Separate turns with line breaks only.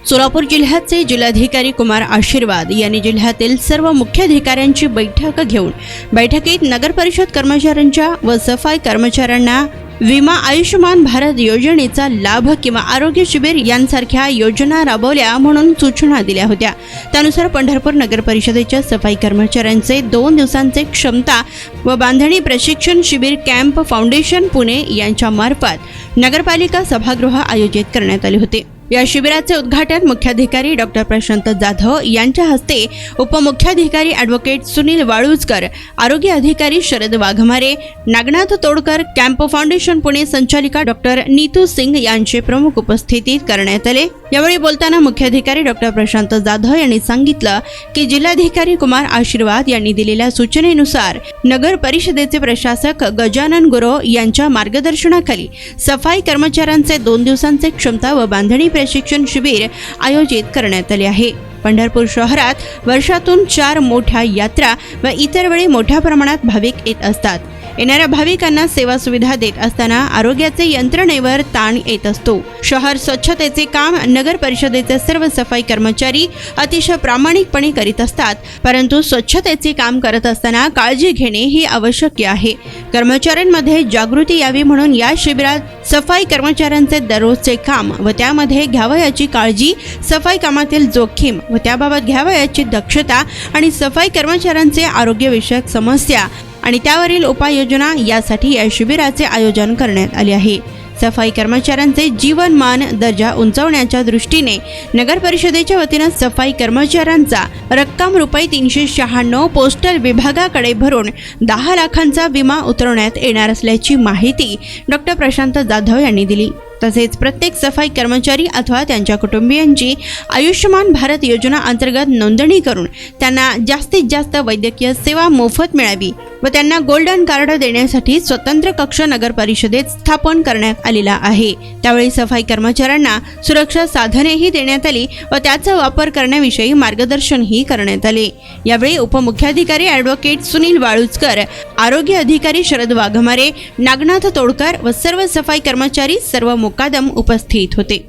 सोलापूर जिल्ह्याचे जिल्हाधिकारी कुमार आशीर्वाद यांनी जिल्ह्यातील सर्व मुख्याधिकाऱ्यांची बैठक घेऊन बैठकीत नगर परिषद कर्मचाऱ्यांच्या व सफाई कर्मचाऱ्यांना विमा आयुष्यमान भारत योजनेचा लाभ किंवा आरोग्य शिबिर यांसारख्या योजना राबवल्या म्हणून सूचना दिल्या होत्या। त्यानुसार पंढरपूर नगर परिषदेच्या सफाई कर्मचाऱ्यांचे 2 दिवसांचे क्षमता व बांधणी प्रशिक्षण शिबिर कॅम्प फाउंडेशन पुणे यांच्या मार्फत नगरपालिका सभागृह आयोजित करण्यात आले होते। या शिबिराचे उद्घाटन मुख्याधिकारी डॉक्टर प्रशांत जाधव यांच्या हस्ते, उपमुख्याधिकारी ॲडव्होकेट सुनील वाळुजकर, आरोग्य अधिकारी शरद वाघमारे, नागनाथ तोडकर, कॅम्प फाउंडेशन पुणे संचालिका डॉक्टर नीतू सिंग यांचे प्रमुख उपस्थितीत करण्यात आले। यावेळी बोलताना मुख्याधिकारी डॉक्टर प्रशांत जाधव यांनी सांगितलं की जिल्हाधिकारी कुमार आशीर्वाद यांनी दिलेल्या सूचनेनुसार नगर परिषदेचे प्रशासक गजानन गुरव यांच्या मार्गदर्शनाखाली सफाई कर्मचाऱ्यांचे 2 दिवसांचे क्षमता व बांधणी प्रशिक्षण शिबिर आयोजित करण्यात आले आहे। पंढरपूर शहरात वर्षातून 4 मोठ्या यात्रा व इतर वेळी मोठ्या प्रमाणात भाविक येत असतात। येणाऱ्या भाविकांना सेवा सुविधा देत असताना आरोग्याचे यंत्रणेवर ताण येत असतो। शहर स्वच्छतेचे काम नगर परिषदेचे सर्व सफाई कर्मचारी अतिशय प्रामाणिकपणे करीत असतात, परंतु स्वच्छतेचे काम करत असताना काळजी घेणे ही आवश्यक आहे। कर्मचाऱ्यांमध्ये जागृती यावी म्हणून या शिबिरात सफाई कर्मचाऱ्यांचे दररोजचे काम व त्यामध्ये घ्यावयाची काळजी, सफाई कामातील जोखीम व त्याबाबत घ्यावयाची दक्षता आणि सफाई कर्मचाऱ्यांचे आरोग्यविषयक समस्या आणि त्यावरील उपाययोजना यासाठी या शिबिराचे आयोजन करण्यात आले आहे। सफाई कर्मचाऱ्यांचे जीवनमान दर्जा उंचावण्याच्या दृष्टीने नगर परिषदेच्या वतीने सफाई कर्मचाऱ्यांचा रक्कम रुपये 396 पोस्टल विभागाकडे भरून 10 लाखांचा विमा उतरवण्यात येणार असल्याची माहिती डॉक्टर प्रशांत जाधव यांनी दिली। तसेच प्रत्येक सफाई कर्मचारी अथवा त्यांच्या कुटुंबियांची आयुष्यमान भारत योजना अंतर्गत नोंदणी करून त्यांना जास्तीत जास्त वैद्यकीय सेवा मोफत मिळावी व त्यांना गोल्डन कार्ड देण्यासाठी स्वतंत्र कक्ष नगर परिषदेत स्थापन करण्यात आलेला आहे। त्यावेळी सफाई कर्मचाऱ्यांना सुरक्षा साधनेही देण्यात आली व त्याचा वापर करण्याविषयी मार्गदर्शनही करण्यात आले। यावेळी उपमुख्याधिकारी ॲडव्होकेट सुनील वाळुजकर, आरोग्य अधिकारी शरद वाघमारे, नागनाथ तोडकर व सर्व सफाई कर्मचारी, सर्व मुकादम उपस्थित होते।